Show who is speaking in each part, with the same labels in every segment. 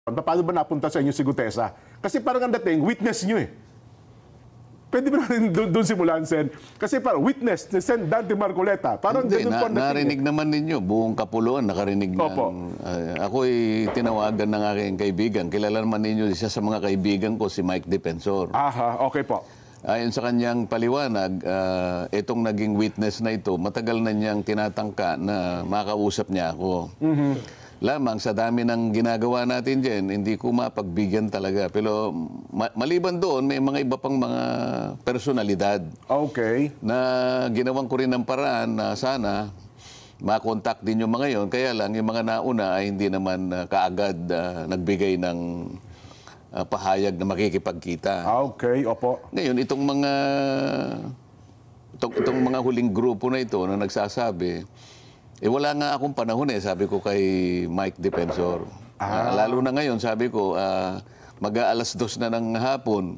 Speaker 1: Paano ba napunta sa inyo si Gutesa? Kasi parang ang dating, witness nyo eh. Pwede ba natin doon simulan, Sen? Kasi parang witness ni Sen Dante Marcoleta. Parang
Speaker 2: hindi,
Speaker 1: ganun po ang dating.
Speaker 2: narinig naman ninyo, buong Kapuluan nakarinig ng...
Speaker 1: Opo.
Speaker 2: Ako'y tinawagan ng aking kaibigan. Kilala naman ninyo isa sa mga kaibigan ko, si Mike Defensor.
Speaker 1: Aha, okay po.
Speaker 2: Ayon sa kanyang paliwanag, itong naging witness na ito, matagal na niyang tinatangka na makausap niya ako. Lamang sa dami ng ginagawa natin dyan, hindi ko mapagbigyan talaga. Pero maliban doon, may mga iba pang mga personalidad.
Speaker 1: Okay.
Speaker 2: Na ginawang ko rin ng paraan na sana makontak din yung mga yon. Kaya lang, yung mga nauna ay hindi naman kaagad nagbigay ng pahayag na makikipagkita.
Speaker 1: Okay, opo.
Speaker 2: Ngayon, itong mga huling grupo na ito na nagsasabi, wala nga akong panahon sabi ko kay Mike Defensor. Lalo na ngayon, sabi ko, mag-aalas 2 na ng hapon.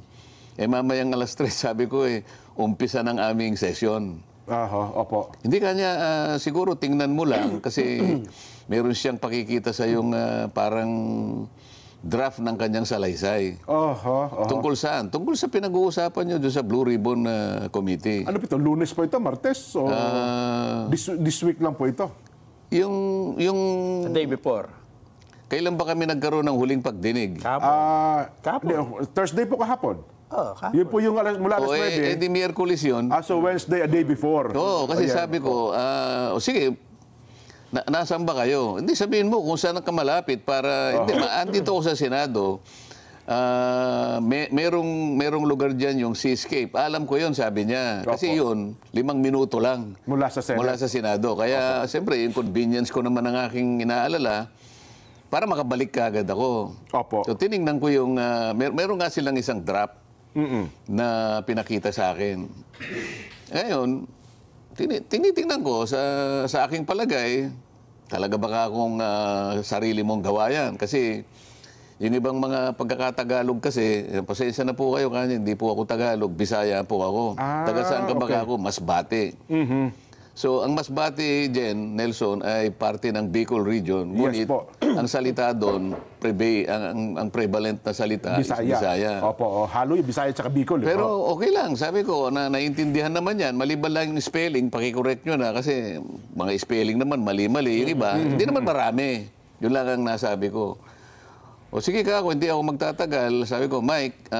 Speaker 2: Mamayang alas 3, sabi ko, umpisa ng aming session.
Speaker 1: Aha, opo.
Speaker 2: Hindi kanya, siguro tingnan mo lang kasi meron siyang pakikita sa yung parang draft ng kanyang salaysay. Tungkol saan? Tungkol sa pinag-uusapan nyo doon sa Blue Ribbon Committee.
Speaker 1: Ano po ito? Lunes po ito? Martes? O this week lang po ito?
Speaker 2: Yung...
Speaker 3: The day before.
Speaker 2: Kailan ba kami nagkaroon ng huling pagdinig?
Speaker 3: Kahapon.
Speaker 1: Thursday po kahapon.
Speaker 3: Kahapon.
Speaker 1: Yun po yung mula alas 9.
Speaker 2: Di Miyerkules yun.
Speaker 1: So Wednesday, a day before.
Speaker 2: Oo, kasi sabi ko, sige, nasaan ba kayo? Hindi, sabihin mo kung saan ka malapit para... Hindi, andito ako sa Senado. Merong lugar dyan yung Seascape. Alam ko yun, sabi niya. Kasi yun, 5 minuto lang.
Speaker 1: Mula sa Senado.
Speaker 2: Mula sa Senado. Kaya, siyempre, yung convenience ko naman ang aking inaalala para makabalik ka agad ako.
Speaker 1: Opo.
Speaker 2: So, tinignan ko yung... meron nga silang isang draft na pinakita sa akin. Ngayon, tinitingnan ko sa aking palagay, talaga baka akong sarili mong gawa yan. Kasi yung ibang mga pagkakatagalog kasi, pasensya na po kayo kanya, hindi po ako Tagalog, Bisaya po ako. Taga saan ka baka ako? Masbate. So, ang Masbate, Jen, Nelson, ay parte ng Bicol Region. Ngunit, ang salita doon, ang prevalent na salita is Bisaya.
Speaker 1: Opo, halo yung Bisaya at Bicol.
Speaker 2: Pero okay lang, sabi ko, naiintindihan naman yan. Maliban lang yung spelling, pakicorrect nyo na kasi mga spelling naman, mali-mali. Yung iba, hindi naman marami. Yun lang ang nasabi ko. O sige ka, kung hindi ako magtatagal, sabi ko, Mike,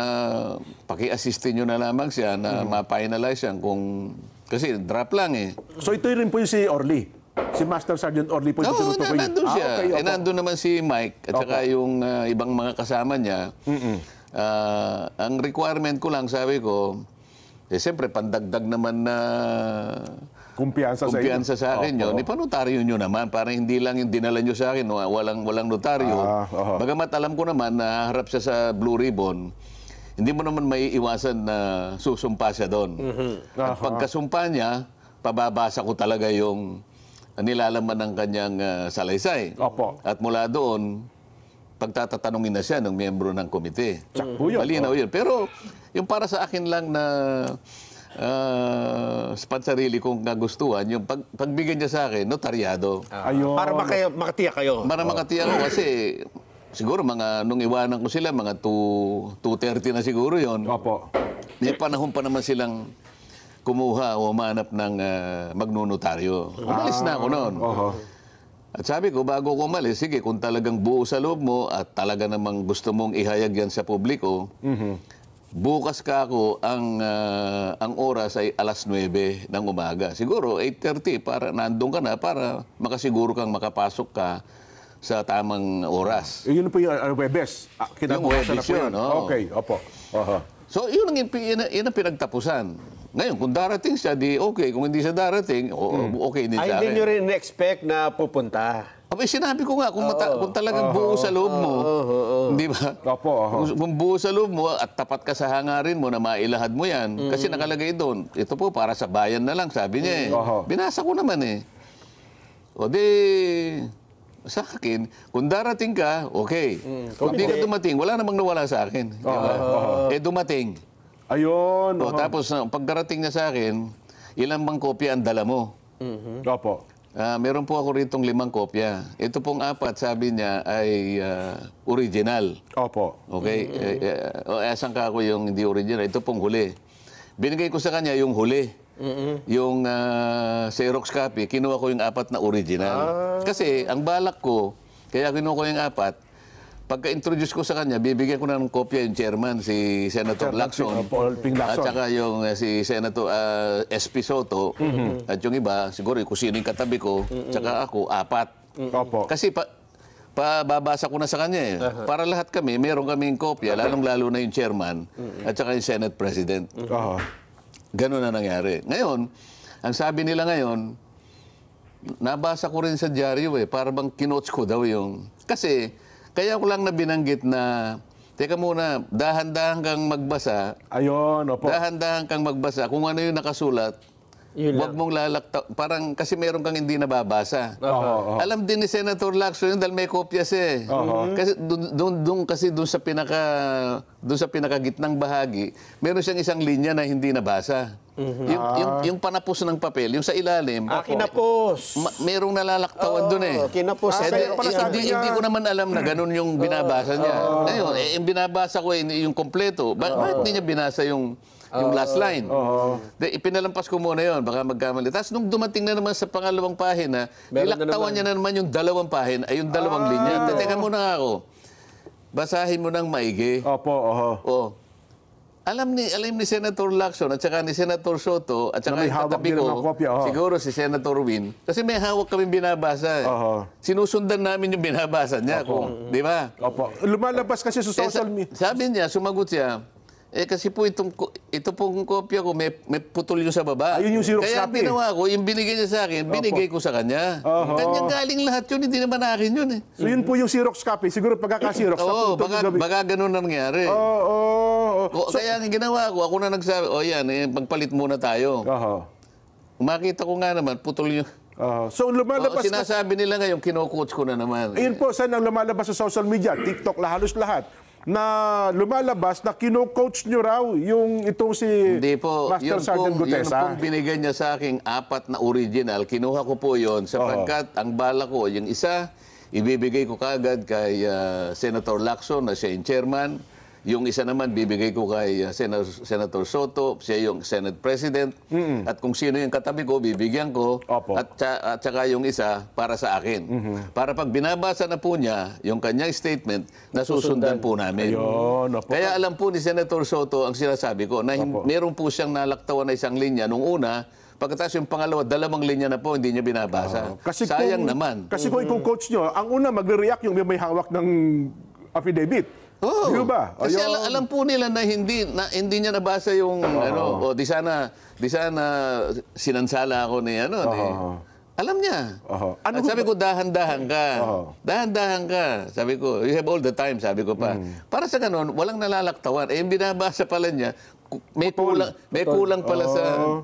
Speaker 2: paki-assistin nyo na lamang siya na ma-finalize yan kung... Kasi drop lang
Speaker 1: So ito rin po yung si Orly. Si Master Sergeant Orly po yung tinutukoy niyo.
Speaker 2: Nandun siya. Nandun naman si Mike at saka yung ibang mga kasama niya. Ang requirement ko lang, sabi ko, siyempre, pandagdag naman na kumpiyansa sa akin yun. Ipanotaryo nyo naman. Para hindi lang yung dinala nyo sa akin, walang notaryo. Bagamat alam ko naman na harap siya sa Blue Ribbon, hindi mo naman may iwasan na susumpa siya doon. At pagkasumpa niya, pababasa ko talaga yung nilalaman ng kanyang salaysay. At mula doon, pagtatatanungin na siya ng miyembro ng komite. Malinaw yun. Pero yung para sa akin lang na pansarili kong kagustuhan, yung pagbigyan niya sa akin, notaryado.
Speaker 3: Para makatiyak kayo.
Speaker 2: Para makatiyak ko kasi... Siguro nung iwanan ko sila, mga 2:30 na siguro yon. May panahon pa naman silang kumuha o umanap ng magnunotaryo. Umalis na ako noon. At sabi ko, bago ko umalis, sige, kung talagang buo sa loob mo at talaga namang gusto mong ihayag yan sa publiko, bukas ka ako, ang oras ay alas 9 ng umaga. Siguro 8:30 para nandun ka na para makasiguro kang makapasok ka sa tamang oras.
Speaker 1: Yun po yung Webes.
Speaker 2: Yung Webes yun,
Speaker 1: Okay, opo.
Speaker 2: So, yun ang pinagtapusan. Ngayon, kung darating siya, di okay. Kung hindi siya darating, okay din sa akin.
Speaker 3: Hindi nyo rin expect na pupunta?
Speaker 2: Sinabi ko nga, kung talagang buo sa loob mo, di ba? Kung buo sa loob mo at tapat ka sa hangarin mo na mailahad mo yan, kasi nakalagay doon, ito po para sa bayan na lang, sabi niya Binasa ko naman O di... Sa akin, kung darating ka, okay. Kung hindi ka dumating, wala namang nawala sa akin. Dumating.
Speaker 1: Ayun.
Speaker 2: Tapos, pagdarating niya sa akin, ilang bang kopya ang dala mo? Meron po ako ritong 5 kopya. Ito pong 4, sabi niya, ay original.
Speaker 1: Opo.
Speaker 2: Okay? Asan ka ako yung hindi original? Ito pong huli. Binigay ko sa kanya yung huli. Yung Xerox copy, kinuha ko yung 4 na original. Kasi ang balak ko, kaya kinuha ko yung 4, pagka-introduce ko sa kanya, bibigyan ko na ng kopya yung chairman, si Senator Lacson.
Speaker 1: Paul Ping
Speaker 2: At
Speaker 1: Lacson.
Speaker 2: saka yung si Senator SP Soto. At yung iba, siguro kung sino yung katabi ko, saka ako, 4.
Speaker 1: Opo.
Speaker 2: Kasi babasa ko na sa kanya eh. Para lahat kami, meron kaming kopya, lalong-lalo na yung chairman at saka yung Senate President.
Speaker 1: Oho.
Speaker 2: Ganun na nangyari. Ngayon, ang sabi nila ngayon, nabasa ko rin sa dyaryo eh, para bang kinotes ko daw yung... Kasi, kaya ko lang na binanggit na, teka muna, dahan-dahan kang magbasa,
Speaker 1: Ayun, opo.
Speaker 2: dahan-dahan kang magbasa, kung ano yung nakasulat,
Speaker 3: Yun
Speaker 2: huwag mong lalakta, parang kasi meron kang hindi nababasa.
Speaker 1: Oho.
Speaker 2: Alam din ni Senator Lacson yun dahil may kopya siya eh. Kasi doon sa pinakagitnang bahagi, meron siyang isang linya na hindi nabasa. Yung panapos ng papel, yung sa ilalim,
Speaker 3: Kinapos.
Speaker 2: merong nalalaktawan doon eh.
Speaker 3: Kinapos.
Speaker 1: kaya pala sabi niya-
Speaker 2: Hindi ko naman alam na ganun yung binabasa niya. Ngayon, yung binabasa ko yung kompleto. Bakit hindi niya binasa yung last line? Ipinalampas ko muna yon, baka magkamali. Tapos nung dumating na naman sa pangalawang pahina,
Speaker 3: Meron na
Speaker 2: nilaktawan niya na naman yung 2 pahina, ay yung 2 linya. Teka muna nga ako. Basahin mo ng maigi.
Speaker 1: Opo, oho.
Speaker 2: Oh. Alam ni Senator Lacson at saka ni Senator Soto at saka
Speaker 1: Na may
Speaker 2: yung
Speaker 1: hawak
Speaker 2: katabi
Speaker 1: din
Speaker 2: ko,
Speaker 1: ng kopya, oh.
Speaker 2: siguro si Senator Win, kasi may hawak kami binabasa.
Speaker 1: Oho.
Speaker 2: Sinusundan namin yung binabasa niya. Di ba?
Speaker 1: Opo. Lumalabas kasi sa social media.
Speaker 2: Sabi niya, sumagot siya, kasi po ito pong kopya ko, may putol yung sa baba.
Speaker 1: Ayun yung Xerox
Speaker 2: Kaya ang
Speaker 1: copy.
Speaker 2: ginawa ko, yung binigay niya sa akin, binigay ko sa kanya.
Speaker 1: Oho.
Speaker 2: Kanya galing lahat yun, hindi naman akin yun eh.
Speaker 1: So yun po yung Xerox copy. Siguro pagkaka-Xerox.
Speaker 2: Oo,
Speaker 1: naputol yung gabi.
Speaker 2: baka ganun ang nangyari.
Speaker 1: Oo.
Speaker 2: Kaya ang ginawa ko, ako na nagsabi, yan, magpalit muna tayo.
Speaker 1: Oho.
Speaker 2: Makita ko nga naman, putol yung...
Speaker 1: So lumalabas na.
Speaker 2: Sinasabi nila ngayon, kino-coach ko na naman.
Speaker 1: Ayun po, saan ang lumalabas sa social media? TikTok, halos lahat. Na lumalabas na kino-coach nyo raw yung itong si
Speaker 2: Hindi po,
Speaker 1: Master Sergeant
Speaker 2: yun
Speaker 1: Gutesa.
Speaker 2: pong binigay niya sa aking 4 na original, kinuha ko po yon sapagkat ang bala ko, yung isa, ibibigay ko kagad kay Senator Lacson na siya yung chairman. Yung isa naman, bibigay ko kay Senator Soto, siya yung Senate President. At kung sino yung katabi ko, bibigyan ko.
Speaker 1: Opo.
Speaker 2: At saka yung isa, para sa akin. Para pag binabasa na po niya, yung kanyang statement, nasusundan po namin.
Speaker 1: Ayun, opo.
Speaker 2: Kaya alam po ni Senator Soto ang sinasabi ko, na meron po siyang nalaktawan na isang linya nung una, pagkatapos yung pangalawa, 2 linya na po, hindi niya binabasa. Sayang naman.
Speaker 1: Kasi kung i-coach nyo, ang una magre-react yung may hawak ng affidavit.
Speaker 2: Oo.
Speaker 1: Di ba?
Speaker 2: Kasi
Speaker 1: Ayun.
Speaker 2: alam po nila na hindi niya nabasa yung di sana sinansala ako ni alam niya.
Speaker 1: Ano
Speaker 2: At sabi ko dahan-dahan ka. Dahan-dahan ka. Sabi ko, you have all the time, sabi ko pa. Para sa ganun, walang nalalaktawan. Yung binabasa pala niya, may kulang pala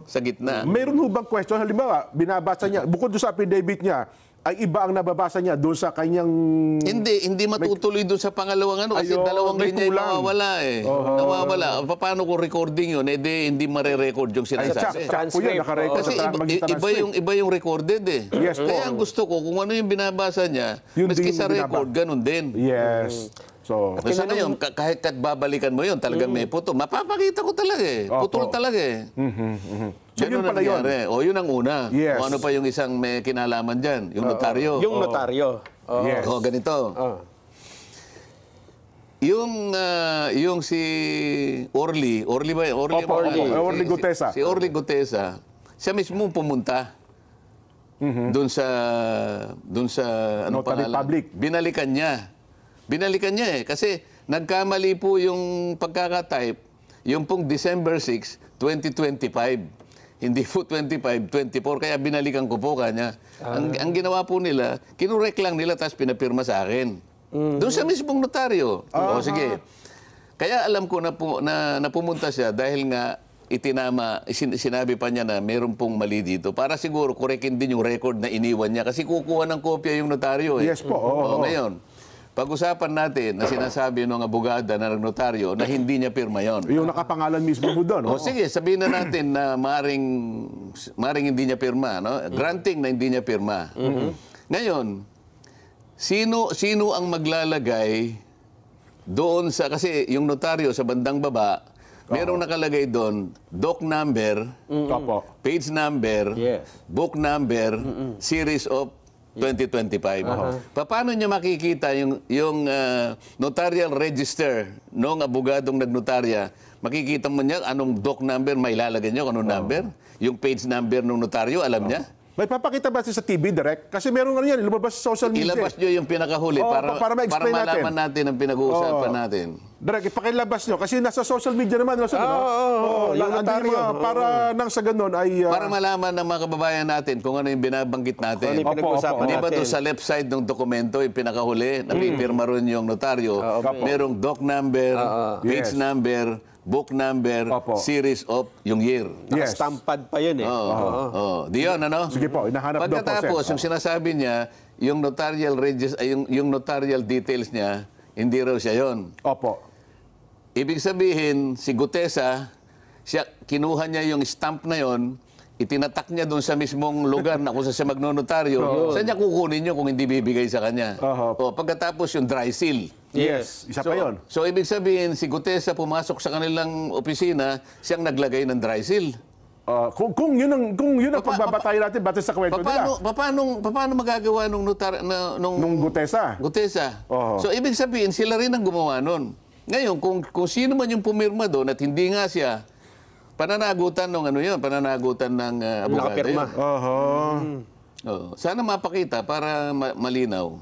Speaker 2: sa gitna.
Speaker 1: Meron ho bang question? Halimbawa, binabasa niya, bukod doon sa affidavit niya, ay iba ang nababasa niya doon sa kanyang...
Speaker 2: Hindi matutuloy doon sa pangalawang kasi
Speaker 1: Ayun,
Speaker 2: 2
Speaker 1: may
Speaker 2: linya yung
Speaker 1: kulang.
Speaker 2: nawawala eh. Nawawala. Paano kung recording yun? hindi mare-record yung sinasabi.
Speaker 1: Check po yan, nakarecord
Speaker 2: Kasi
Speaker 1: sa magitan ng script.
Speaker 2: iba yung recorded eh.
Speaker 1: Yes po.
Speaker 2: Kaya ang gusto ko, kung ano yung binabasa niya,
Speaker 1: Yun
Speaker 2: maski
Speaker 1: din
Speaker 2: sa
Speaker 1: yung
Speaker 2: record, ganun din.
Speaker 1: Yes. So,
Speaker 2: Kasi ngayon, kahit babalikan mo yun, talagang may puto. Mapapakita ko talaga eh. Putol talaga eh.
Speaker 1: So, yun pala yun.
Speaker 2: O yun ang una.
Speaker 1: Yes.
Speaker 2: O ano pa yung isang may kinalaman dyan? Yung notaryo.
Speaker 3: Yung notaryo.
Speaker 1: Yes.
Speaker 2: O ganito. Yung si Orly ba yun?
Speaker 1: Opo, Orly Gutesa.
Speaker 2: Si Orly Gutesa, siya mismo pumunta doon sa ano
Speaker 1: Notary
Speaker 2: pangalan?
Speaker 1: Public.
Speaker 2: Binalikan niya eh kasi nagkamali po yung pagkakatype yung pong December 6, 2025. Hindi po 25, 24 kaya binalikan ko po kanya. Ang ginawa po nila, kinurek lang nila tapos pinapirma sa akin. Doon sa mismong notaryo. O sige. Kaya alam ko na pumunta siya dahil nga sinabi pa niya na meron pong mali dito. Para siguro korekin din yung record na iniwan niya kasi kukuha ng kopya yung notaryo. Eh.
Speaker 1: Yes po. Oo.
Speaker 2: Ngayon, pag-usapan natin na sinasabi ng abogada na notaryo na hindi niya pirma yon.
Speaker 1: Yung nakapangalan mismo mo doon.
Speaker 2: O sige, sabihin na natin na maring hindi niya pirma, no? Granting na hindi niya pirma. Ngayon, sino ang maglalagay doon sa, kasi yung notaryo sa bandang baba, merong nakalagay doon, doc number,
Speaker 1: Opo.
Speaker 2: page number,
Speaker 3: Yes.
Speaker 2: book number, series of 2025. Paano niya makikita yung notarial register ng abogadong nagnotarya? Makikita mo niya anong doc number, may ilalagay niyo anong number? Yung page number ng notaryo, alam niya?
Speaker 1: May papakita ba siya sa TV direct? Kasi meron nga yan, lumabas sa social media.
Speaker 2: Ilabas niyo yung pinakahuli
Speaker 1: Oo, para ma-explain natin.
Speaker 2: malaman natin ang pinag-uusapan natin.
Speaker 1: Direct, ipakilabas nyo. Kasi nasa social media naman.
Speaker 3: yung notaryo.
Speaker 1: Para nang sa ganun ay...
Speaker 2: Para malaman ng mga kababayan natin kung ano yung binabanggit natin.
Speaker 3: Ano yung pinag-uusapan
Speaker 2: Hindi ba
Speaker 3: natin?
Speaker 2: doon sa left side ng dokumento, yung pinakahuli, napipirma ron yung notaryo, merong doc number, page
Speaker 1: Yes.
Speaker 2: number, book number,
Speaker 1: Opo.
Speaker 2: series of yung year.
Speaker 1: Yes.
Speaker 3: Nakastampad pa yun eh.
Speaker 2: Di yun, ano?
Speaker 1: Sige po, hinahanap daw po,
Speaker 2: Pagkatapos,
Speaker 1: sir.
Speaker 2: yung sinasabi niya, yung notarial yung notarial details niya, hindi raw siya yon.
Speaker 1: Opo.
Speaker 2: Ibig sabihin, si Gutesa, kinuha niya yung stamp na yon, itinatak niya doon sa mismong lugar na kung saan siya magnonotaryo, saan niya kukunin yun kung hindi bibigay sa kanya? Pagkatapos yung dry seal.
Speaker 1: Yes. Isa pa yun.
Speaker 2: So, ibig sabihin, si Gutesa pumasok sa kanilang opisina, siyang naglagay ng dry seal.
Speaker 1: Kung yun ang pagbabatayin natin batay sa kwento nila.
Speaker 2: Paano magagawa nung
Speaker 1: Nung Gutesa.
Speaker 2: Gutesa?
Speaker 1: Oo.
Speaker 2: So, ibig sabihin, sila rin ang gumawa nun. Ngayon, kung sino man yung pumirma doon at hindi nga siya, pananagutan ng pananagutan ng abogado
Speaker 3: Nakapirma.
Speaker 2: yun. Sana mapakita para malinaw.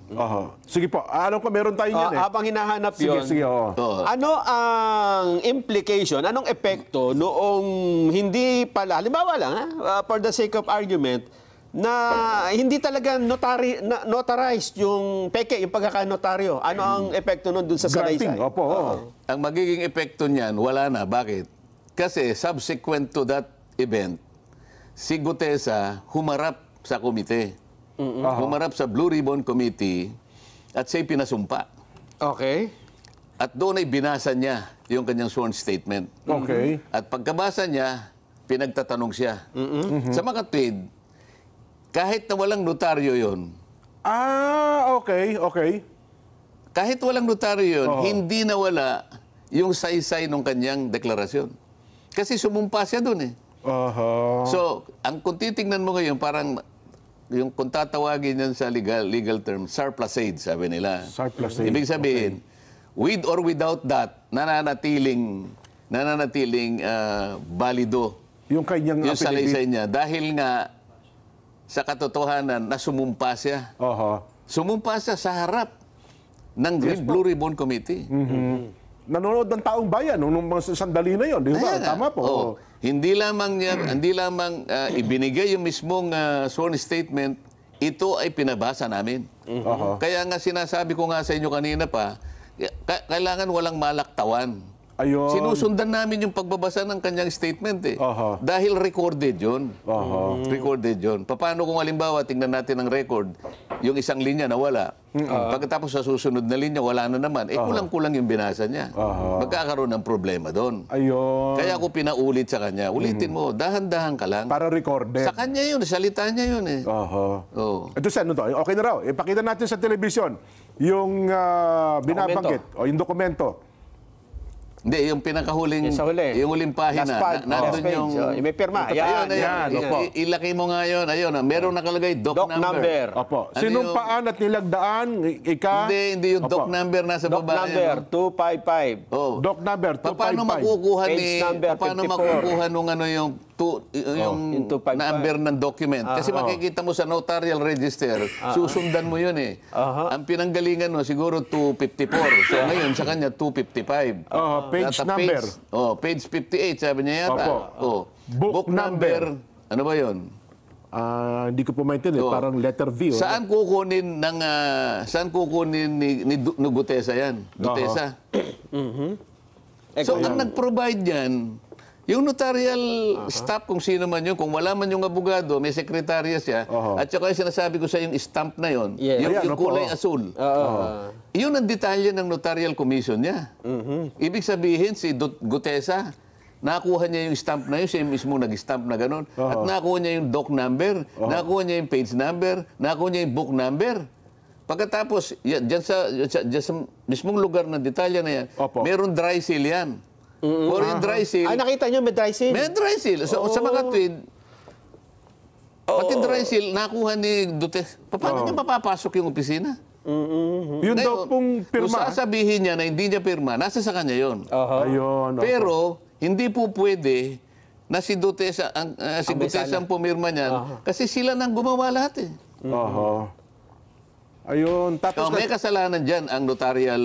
Speaker 1: Sige po. Alam ko meron tayo yan eh.
Speaker 3: Habang hinahanap yun,
Speaker 1: Sige, oo.
Speaker 3: ano ang implication, anong epekto noong hindi pala, halimbawa lang, for the sake of argument, na hindi talaga notarized yung peke, yung pagkakanotaryo. Ano ang epekto nun dun sa
Speaker 1: Granting.
Speaker 3: salaysay?
Speaker 1: Opo.
Speaker 2: Ang magiging epekto niyan, wala na. Bakit? Kasi subsequent to that event, si Gutesa humarap sa komite. Humarap sa Blue Ribbon Committee at siya'y pinasumpa.
Speaker 3: Okay.
Speaker 2: At doon ay binasa niya yung kanyang sworn statement.
Speaker 1: Okay.
Speaker 2: At pagkabasa niya, pinagtatanong siya. Sa makatwid, kahit na walang notaryo yon,
Speaker 1: Okay.
Speaker 2: kahit walang notaryo yun, hindi nawala yung saysay ng kanyang deklarasyon. Kasi sumumpa siya doon eh. So, kung titingnan mo ngayon, parang yung kung tatawagin yan sa legal term, surplusage, sabi nila.
Speaker 1: Surplusage.
Speaker 2: Ibig sabihin, with or without that, nananatiling balido
Speaker 1: Yung kanyang
Speaker 2: yung
Speaker 1: affidavit.
Speaker 2: salaysay niya. Dahil nga, sa katotohanan, na sumumpa siya. Sumumpa siya sa harap ng Blue Ribbon Committee.
Speaker 1: Nanonood ng taong bayan nung mga sandali na yon, di ba?
Speaker 2: Ayan nga.
Speaker 1: Tama po.
Speaker 2: Hindi lamang ibinigay yung mismong sworn statement, ito ay pinabasa namin. Kaya nga sinasabi ko nga sa inyo kanina pa, kailangan walang malaktawan.
Speaker 1: Ayun.
Speaker 2: Sinusundan namin yung pagbabasa ng kanyang statement eh. Dahil recorded yun. Recorded yun. Paano kung halimbawa, tingnan natin ang record, yung isang linya nawala. Pagkatapos sa susunod na linya, wala na naman. Kulang-kulang yung binasa niya. Magkakaroon ng problema doon.
Speaker 1: Ayun.
Speaker 2: Kaya ako pinaulit sa kanya. Ulitin mo, dahan-dahan ka lang.
Speaker 1: Para recorded.
Speaker 2: Sa kanya yun, salita niya yun eh.
Speaker 1: Ito sa ano to? Okay na raw. Ipakita natin sa telebisyon yung binabanggit o yung dokumento.
Speaker 2: Hindi, yung pinakahuling,
Speaker 3: Yung sa huli.
Speaker 2: yung huling pahina.
Speaker 3: Last page. May pirma.
Speaker 2: Ayun.
Speaker 1: opo.
Speaker 2: Ilaki mo nga yun. Ayun, meron nakalagay doc number.
Speaker 1: Opo.
Speaker 2: Ano
Speaker 1: Sinumpaan at nilagdaan,
Speaker 2: Hindi yung doc number nasa
Speaker 3: Doc
Speaker 2: baba.
Speaker 3: number 255.
Speaker 2: Oh.
Speaker 1: Doc number 255.
Speaker 2: Paano makukuha
Speaker 3: Page number
Speaker 2: paano
Speaker 3: 54.
Speaker 2: makukuha nung ano yung
Speaker 3: yung 255.
Speaker 2: number ng document? Kasi makikita mo sa notarial register, susundan mo yun eh. Ang pinanggalingan mo siguro 254. So ngayon sa kanya 255.
Speaker 1: Page number.
Speaker 2: Page 58 sabi niya yata.
Speaker 1: Book number.
Speaker 2: Ano ba yun?
Speaker 1: Hindi ko po maintindihan. Parang letter V.
Speaker 2: Saan kukunin ni Gutesa yan? Gutesa. So ang nag-provide yan, Yung notarial staff, kung sino man yun, kung wala man yung abogado, may sekretarya siya, at saka yung sinasabi ko sa yung stamp na yun,
Speaker 3: Yes.
Speaker 2: yung,
Speaker 1: Ayan,
Speaker 2: yung kulay asul. Yun ang detalye ng notarial commission niya. Ibig sabihin, si Gutesa, nakuha niya yung stamp na yun, siya mismo nag-stamp na gano'n. At nakuha niya yung doc number, nakuha niya yung page number, nakuha niya yung book number. Pagkatapos, dyan sa mismong lugar ng detalye na yan, meron dry seal yan. Or yung dry seal,
Speaker 3: Nakita nyo, may dry seal.
Speaker 2: may dry seal. So, sa mga tweed, pati dry seal, nakuha ni Duterte. Paano niya mapapasok yung opisina?
Speaker 1: Yun daw pong
Speaker 2: Kung
Speaker 1: pirma.
Speaker 2: sasabihin niya na hindi niya pirma, nasa sa kanya yun.
Speaker 1: Ayun.
Speaker 2: Pero, hindi po pwede na si Duterte ang pumirma niyan kasi sila nang gumawa lahat eh.
Speaker 1: Ayun. Tapos,
Speaker 2: So, may kasalanan dyan ang notarial...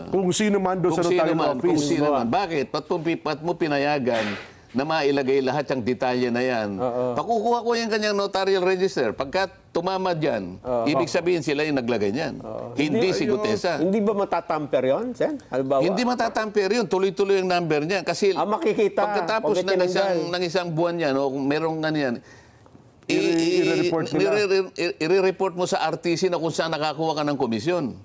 Speaker 1: kung sino man doon sa notarial office.
Speaker 2: Kung sino man. Bakit? Pat mo pinayagan na mailagay lahat ang detalye na yan. Pakukuha ko yung kanyang notarial register. Pagka tumama dyan, ibig sabihin sila yung naglagay niyan. Hindi si Gutesa.
Speaker 3: Hindi ba matatamper yun, Sen? Halimbawa,
Speaker 2: Hindi matatamper yun. Tuloy-tuloy yung number niya. Kasi
Speaker 3: makikita.
Speaker 2: pagkatapos
Speaker 3: Pag
Speaker 2: ng isang buwan yan, o kung merong ano yan,
Speaker 1: i-report
Speaker 2: mo sa RTC na kung saan nakakuha ka ng komisyon.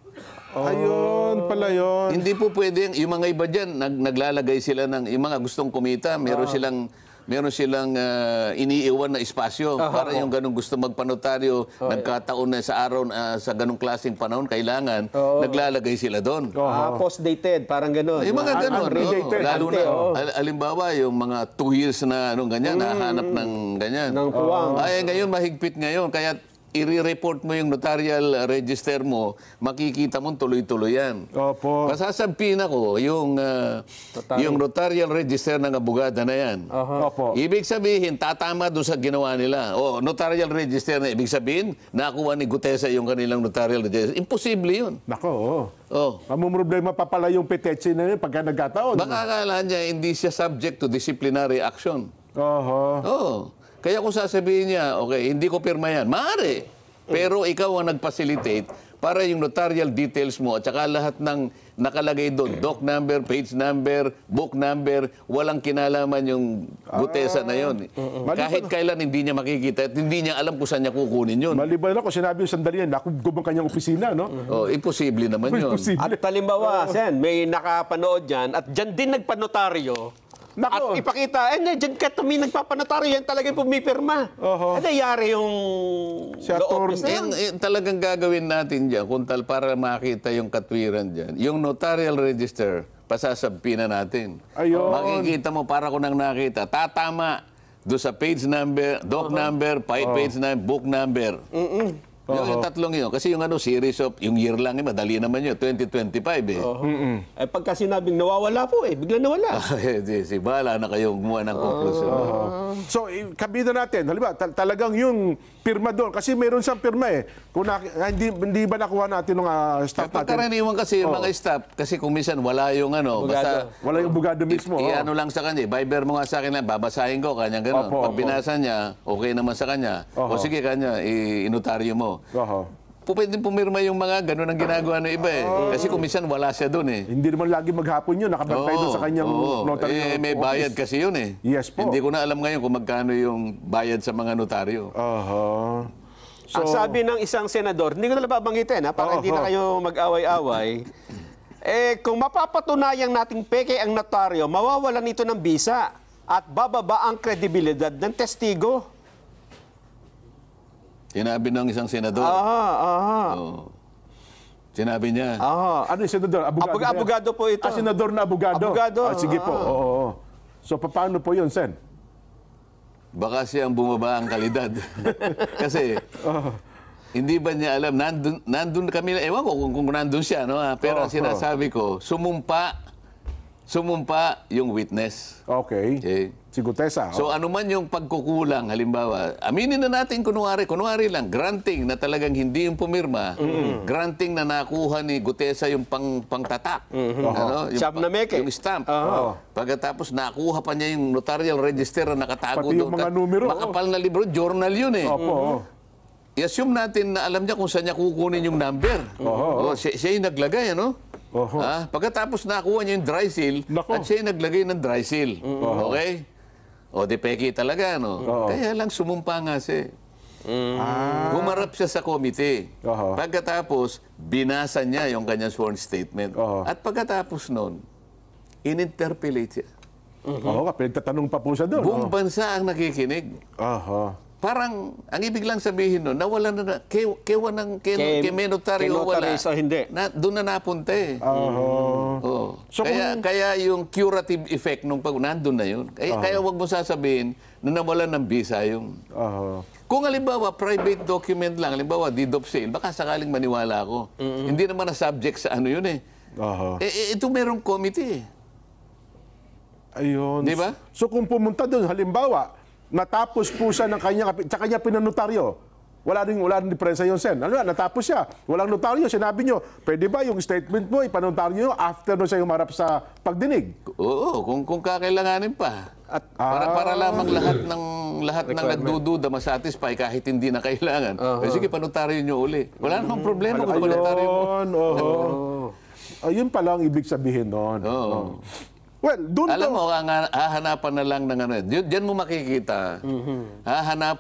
Speaker 1: Ayun pala yun.
Speaker 2: Hindi po pwede, yung mga iba dyan, naglalagay sila ng, yung mga gustong kumita, meron silang iniiwan na espasyo para yung ganong gusto magpanotaryo, nagkataon na sa araw, sa ganong klaseng panahon, kailangan, naglalagay sila doon.
Speaker 3: Post-dated, parang gano'n.
Speaker 2: Yung mga ganon,
Speaker 1: Unrelated.
Speaker 2: lalo na, alimbawa, yung mga 2 years na anong ganyan, nahanap ng ganyan.
Speaker 3: Ng puwang.
Speaker 2: Ay, ngayon, mahigpit ngayon, kaya i-report mo yung notarial register mo, makikita mo tuloy-tuloy yan.
Speaker 1: Opo.
Speaker 2: Pasasabihin ako, yung notarial register ng abogada na yan.
Speaker 1: Opo.
Speaker 2: Ibig sabihin, tatama doon sa ginawa nila. O, notarial register na, ibig sabihin, nakuha ni Gutesa yung kanilang notarial register. Imposible yun.
Speaker 1: Nako, oo.
Speaker 2: Oh.
Speaker 1: Problema pa pala yung petetse na yun pagka nagkataon.
Speaker 2: Baka akala niya, hindi siya subject to disciplinary action.
Speaker 1: Oho.
Speaker 2: Oo. Kaya kung sasabihin niya, okay, hindi ko pirma yan, maaari. Pero ikaw ang nag-facilitate para yung notarial details mo at saka lahat ng nakalagay doon, doc number, page number, book number, walang kinalaman yung Gutesa na yun. Kahit kailan hindi niya makikita at hindi niya alam kung saan niya kukunin yun.
Speaker 1: Maliban ako, sinabi yung sandali yan, nakugub ang kanyang opisina, no?
Speaker 2: Oh, imposible naman yun.
Speaker 3: At halimbawa, Sen, may nakapanood dyan at dyan din nagpanotaryo.
Speaker 1: Nako.
Speaker 3: At ipakita, dyan ka kami nagpapanotaryo, yan talaga yung pumipirma. Yari yung
Speaker 1: Si
Speaker 3: law
Speaker 1: Atty.
Speaker 3: office na yan.
Speaker 2: Talagang gagawin natin dyan, para makita yung katwiran dyan. Yung notarial register, pasasabpi na natin.
Speaker 1: Ayun.
Speaker 2: Makikita mo, para ko nang nakita, tatama doon sa page number, doc number, page number, book number. Yung tatlong yun. Kasi yung series of, yung year lang, madali naman yun, 2025 eh.
Speaker 3: Pagka sinabing nawawala po bigla nawala.
Speaker 2: Si Bala na kayong gumawa ng conclusion.
Speaker 1: So, kabida natin, halimbawa, talagang yung pirma doon. Kasi meron siyang pirma eh. Kung hindi ba nakuha natin ng staff natin?
Speaker 2: Pagkaraniwan kasi yung mga staff, kasi kung minsan wala yung basta
Speaker 1: Wala yung bugado mismo.
Speaker 2: ano lang sa kanya, Viber mo nga sa akin lang, babasahin ko, kanyang gano'n.
Speaker 1: Opo,
Speaker 2: Pag binasa niya, okay naman sa kanya. O sige, kanya, inotaryo mo. Pwede pumirma yung mga gano'n ang ginagawa ng iba eh. Kasi kung minsan wala siya doon eh.
Speaker 1: Hindi naman lagi maghapon yun, nakabantay doon sa kanyang notary.
Speaker 2: May bayad kasi yun eh.
Speaker 1: Yes po.
Speaker 2: Hindi ko na alam ngayon kung magkano yung bayad sa mga notaryo.
Speaker 1: So,
Speaker 3: Ang sabi ng isang senador, hindi ko na babanggitin para hindi na kayo mag-away-away. Kung mapapatunayang nating peke ang notaryo, mawawalan ito ng bisa at bababa ang kredibilidad ng testigo.
Speaker 2: Sinabi ng isang senador. Sinabi niya.
Speaker 1: ano yung senador? Abogado,
Speaker 3: Abogado po ito.
Speaker 1: senador na abogado.
Speaker 3: Abogado.
Speaker 1: Sige po. Oo. So, paano po yun, Sen?
Speaker 2: Baka siyang bumaba ang kalidad. Kasi, hindi ba niya alam, nandun kami, ewan ko kung nandun siya, no? Pero ang sinasabi ko, sumumpa yung witness.
Speaker 1: Okay. Si Gutesa.
Speaker 2: So ano man yung pagkukulang, halimbawa, aminin na natin kunwari lang, granting na talagang hindi yung pumirma, granting na nakuha ni Gutesa yung pangtatak. Yung,
Speaker 3: Siyam na meke.
Speaker 2: yung stamp. Pagkatapos nakuha pa niya yung notarial register na nakatago
Speaker 1: Pati
Speaker 2: doon.
Speaker 1: yung mga numero.
Speaker 2: Makapal na libro, journal yun eh.
Speaker 1: Opo.
Speaker 2: I-assume natin na alam niya kung saan niya kukunin yung number. Siya yung naglagay, ano? Pagkatapos nakuha niya yung dry seal,
Speaker 1: Nako.
Speaker 2: at siya yung naglagay ng dry seal. Okay? O, di peki talaga, no?
Speaker 1: Oo.
Speaker 2: Kaya lang sumumpa nga siya. Humarap siya sa komite.
Speaker 1: Oo.
Speaker 2: Pagkatapos, binasa niya yung kanyang sworn statement.
Speaker 1: Oo.
Speaker 2: At pagkatapos nun, in-interpellate siya.
Speaker 1: Oo, pinagtatanong pa po siya doon.
Speaker 2: Buong bansa ang nakikinig.
Speaker 1: Aha.
Speaker 2: Parang, ang ibig lang sabihin nun, nawala na, kay Menotaryo wala.
Speaker 3: Notarized o hindi.
Speaker 2: Doon na napunta eh. Oo.
Speaker 1: So
Speaker 2: kaya yung curative effect nung nandun na yun. Kaya wag mo sasabihin na nawalan ng visa yung...
Speaker 1: Aha.
Speaker 2: Kung halimbawa, private document lang, halimbawa, deed of sale, baka sakaling maniwala ako. Hindi naman na subject sa ano yun eh.
Speaker 1: Aha.
Speaker 2: Ito merong committee eh.
Speaker 1: Ayun.
Speaker 2: Di ba?
Speaker 1: So kung pumunta doon, halimbawa, natapos po siya ng sa kanya pinanotaryo, wala rin diferensya yun, Sen. Ano yan, natapos siya, walang notaryo, sinabi nyo, pwede ba yung statement mo, ipanotaryo nyo after nung siya humarap sa pagdinig?
Speaker 2: Oo, kung kakailanganin pa. At para lamang lahat ng nagdududa masatisfy kahit hindi na kailangan. Sige, panotaryo nyo uli. Wala namang problema kung panotaryo mo.
Speaker 1: Ayun pala ang ibig sabihin noon. Well, doon
Speaker 2: Alam mo, hahanapan na lang ng ano. Diyan mo makikita. Hahanapan